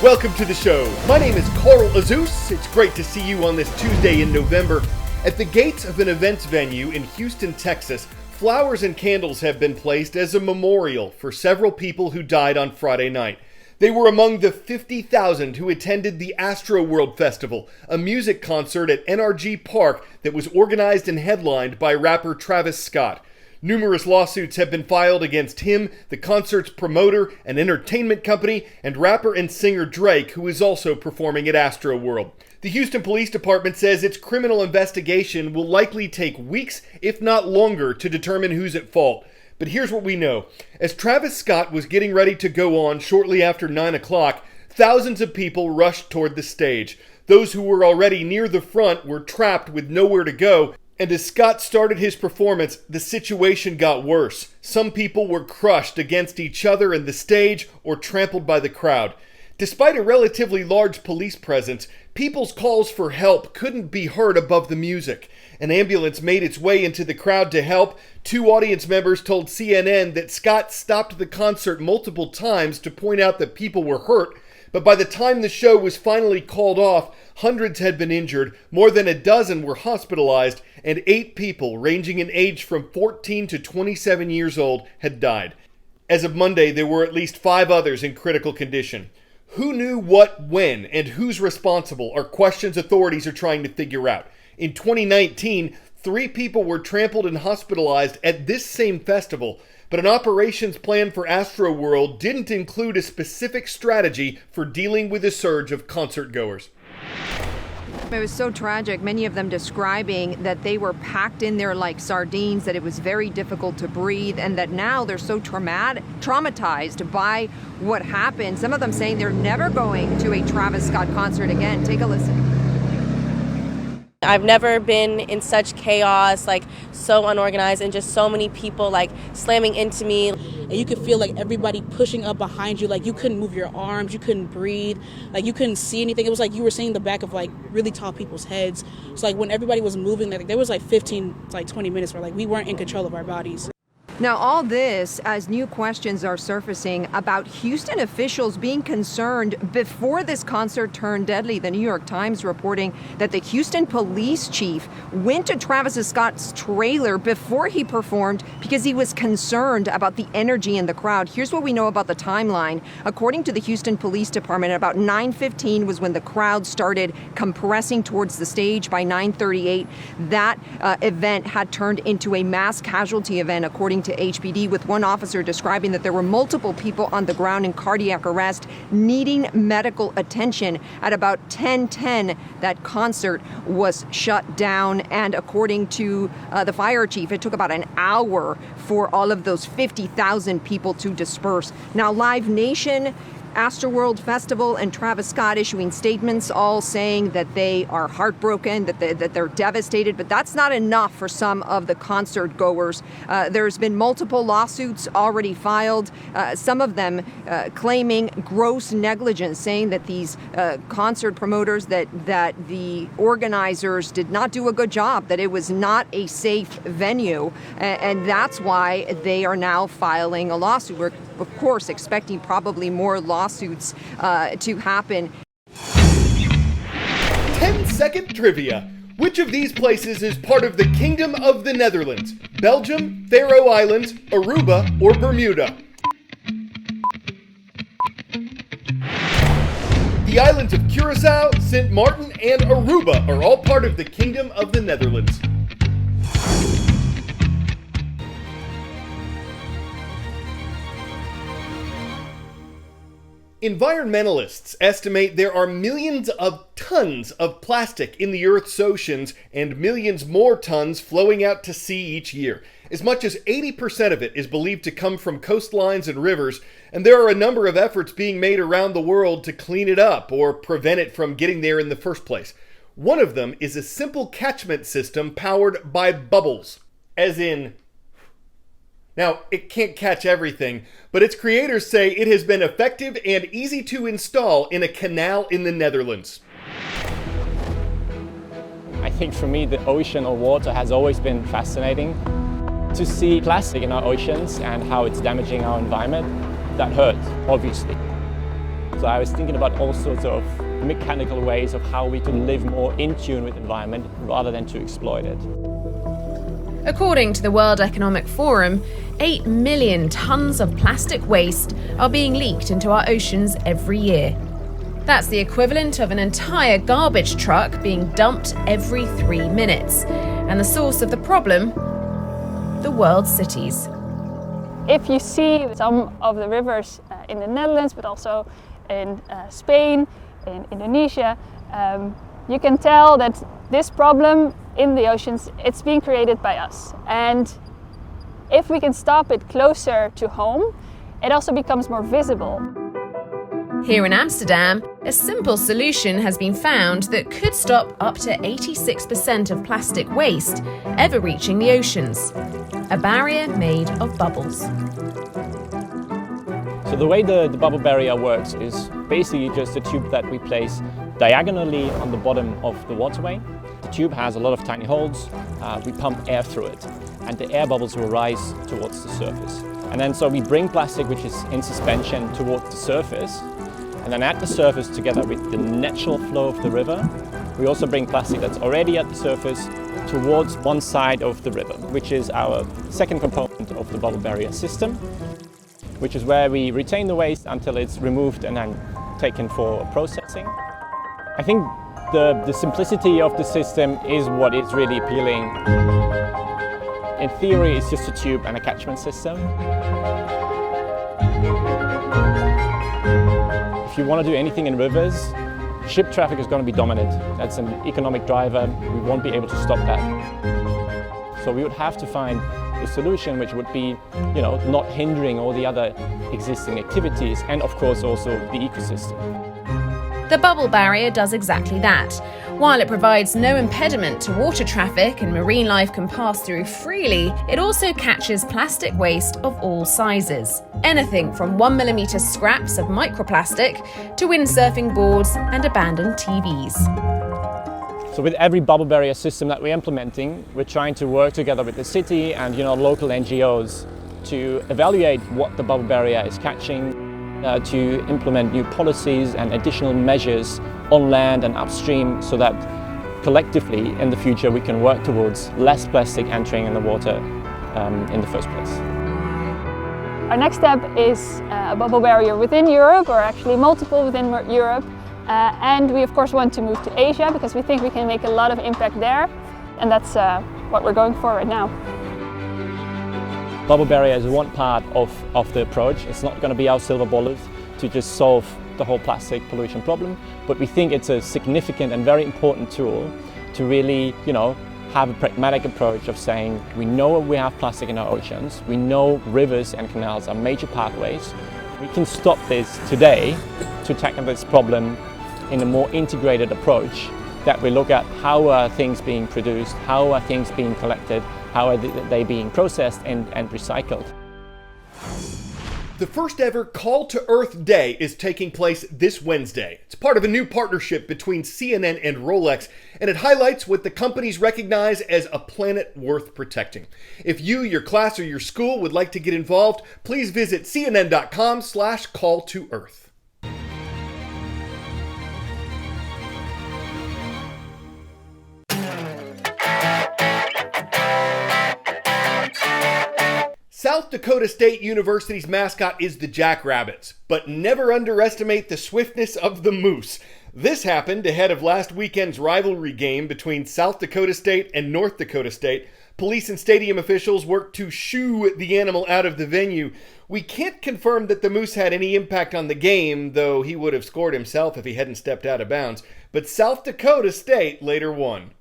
Welcome to the show. My name is Carl Azus. It's great to see you on this Tuesday in November. At the gates of an events venue in Houston, Texas, flowers and candles have been placed as a memorial for several people who died on Friday night. They were among the 50,000 who attended the Astroworld Festival, a music concert at NRG Park that was organized and headlined by rapper Travis Scott. Numerous lawsuits have been filed against him, the concert's promoter, an entertainment company, and rapper and singer Drake, who is also performing at Astroworld. The Houston Police Department says its criminal investigation will likely take weeks, if not longer, to determine who's at fault. But here's what we know. As Travis Scott was getting ready to go on shortly after 9 o'clock, thousands of people rushed toward the stage. Those who were already near the front were trapped with nowhere to go. And as Scott started his performance, the situation got worse. Some people were crushed against each other and the stage or trampled by the crowd. Despite a relatively large police presence, people's calls for help couldn't be heard above the music. An ambulance made its way into the crowd to help. Two audience members told CNN that Scott stopped the concert multiple times to point out that people were hurt. But by the time the show was finally called off, hundreds had been injured, more than a dozen were hospitalized, and 8 people ranging in age from 14 to 27 years old had died. As of Monday, there were at least 5 others in critical condition. Who knew what, when, and who's responsible are questions authorities are trying to figure out. In 2019, 3 people were trampled and hospitalized at this same festival, but an operations plan for Astroworld didn't include a specific strategy for dealing with a surge of concertgoers. It was so tragic, many of them describing that they were packed in there like sardines, that it was very difficult to breathe, and that now they're so traumatized by what happened. Some of them saying they're never going to a Travis Scott concert again. Take a listen. I've never been in such chaos, like so unorganized, and just so many people like slamming into me. And you could feel like everybody pushing up behind you, like you couldn't move your arms, you couldn't breathe, like you couldn't see anything. It was like you were seeing the back of like really tall people's heads. It's like when everybody was moving, like there was like 15, like 20 minutes where like we weren't in control of our bodies. Now, all this as new questions are surfacing about Houston officials being concerned before this concert turned deadly. The New York Times reporting that the Houston police chief went to Travis Scott's trailer before he performed because he was concerned about the energy in the crowd. Here's what we know about the timeline. According to the Houston Police Department, about 9:15 was when the crowd started compressing towards the stage. By 9:38, that event had turned into a mass casualty event, according to HPD, with one officer describing that there were multiple people on the ground in cardiac arrest needing medical attention. At about 10:10, that concert was shut down, and according to the fire chief, it took about an hour for all of those 50,000 people to disperse. Now, Live Nation, Astroworld Festival, and Travis Scott issuing statements, all saying that they are heartbroken, that they're devastated, but that's not enough for some of the concert goers. There's been multiple lawsuits already filed, some of them claiming gross negligence, saying that these concert promoters, that the organizers did not do a good job, that it was not a safe venue, and that's why they are now filing a lawsuit. We're, of course, expecting probably more lawsuits to happen. 10-second trivia. Which of these places is part of the Kingdom of the Netherlands? Belgium, Faroe Islands, Aruba, or Bermuda? The islands of Curacao, St. Martin, and Aruba are all part of the Kingdom of the Netherlands. Environmentalists estimate there are millions of tons of plastic in the Earth's oceans and millions more tons flowing out to sea each year. As much as 80% of it is believed to come from coastlines and rivers, and there are a number of efforts being made around the world to clean it up or prevent it from getting there in the first place. One of them is a simple catchment system powered by bubbles, as in... Now, it can't catch everything, but its creators say it has been effective and easy to install in a canal in the Netherlands. I think for me, the ocean or water has always been fascinating. To see plastic in our oceans and how it's damaging our environment, that hurts, obviously. So So I was thinking about all sorts of mechanical ways of how we could live more in tune with the environment rather than to exploit it. According to the World Economic Forum, 8 million tons of plastic waste are being leaked into our oceans every year. That's the equivalent of an entire garbage truck being dumped every 3 minutes. And the source of the problem? The world's cities. If you see some of the rivers in the Netherlands, but also in Spain, in Indonesia, you can tell that this problem in the oceans, it's being created by us. And if we can stop it closer to home, it also becomes more visible. Here in Amsterdam, a simple solution has been found that could stop up to 86% of plastic waste ever reaching the oceans. A barrier made of bubbles. So the way the bubble barrier works is basically just a tube that we place diagonally on the bottom of the waterway. The tube has a lot of tiny holes. We pump air through it, and the air bubbles will rise towards the surface. And then so we bring plastic which is in suspension towards the surface, and then at the surface, together with the natural flow of the river, we also bring plastic that's already at the surface towards one side of the river, which is our second component of the bubble barrier system, which is where we retain the waste until it's removed and then taken for processing. I think the simplicity of the system is what is really appealing. In theory, it's just a tube and a catchment system. If you want to do anything in rivers, ship traffic is going to be dominant. That's an economic driver. We won't be able to stop that. So we would have to find a solution which would be, not hindering all the other existing activities and of course also the ecosystem. The bubble barrier does exactly that. While it provides no impediment to water traffic and marine life can pass through freely, it also catches plastic waste of all sizes. Anything from 1mm scraps of microplastic to windsurfing boards and abandoned TVs. So with every bubble barrier system that we're implementing, we're trying to work together with the city and local NGOs to evaluate what the bubble barrier is catching, to implement new policies and additional measures on land and upstream so that collectively in the future we can work towards less plastic entering in the water in the first place. Our next step is a bubble barrier within Europe, or actually multiple within Europe. And we of course want to move to Asia because we think we can make a lot of impact there. And that's what we're going for right now. Bubble barrier is one part of the approach. It's not going to be our silver bullet to just solve the whole plastic pollution problem, but we think it's a significant and very important tool to really, have a pragmatic approach of saying we know we have plastic in our oceans, we know rivers and canals are major pathways. We can stop this today to tackle this problem in a more integrated approach that we look at how are things being produced, how are things being collected, how are they being processed and recycled. The first ever Call to Earth Day is taking place this Wednesday. It's part of a new partnership between CNN and Rolex, and it highlights what the companies recognize as a planet worth protecting. If you, your class, or your school would like to get involved, please visit cnn.com/call-to-earth. South Dakota State University's mascot is the Jackrabbits, but never underestimate the swiftness of the moose. This happened ahead of last weekend's rivalry game between South Dakota State and North Dakota State. Police and stadium officials worked to shoo the animal out of the venue. We can't confirm that the moose had any impact on the game, though he would have scored himself if he hadn't stepped out of bounds. But South Dakota State later won.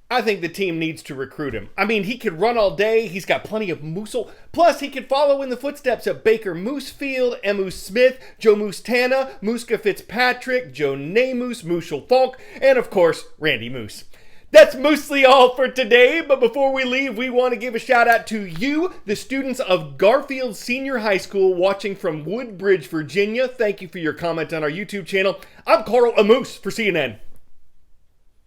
I think the team needs to recruit him. I mean, he could run all day, he's got plenty of muscle, plus he could follow in the footsteps of Baker Moosefield, Emu Smith, Joe Moose-Tana, Mooska Fitzpatrick, Joe Namath, Mushel Falk, and of course, Randy Moose. That's mostly all for today, but before we leave, we want to give a shout out to you, the students of Garfield Senior High School watching from Woodbridge, Virginia. Thank you for your comment on our YouTube channel. I'm Carl Amoose for CNN.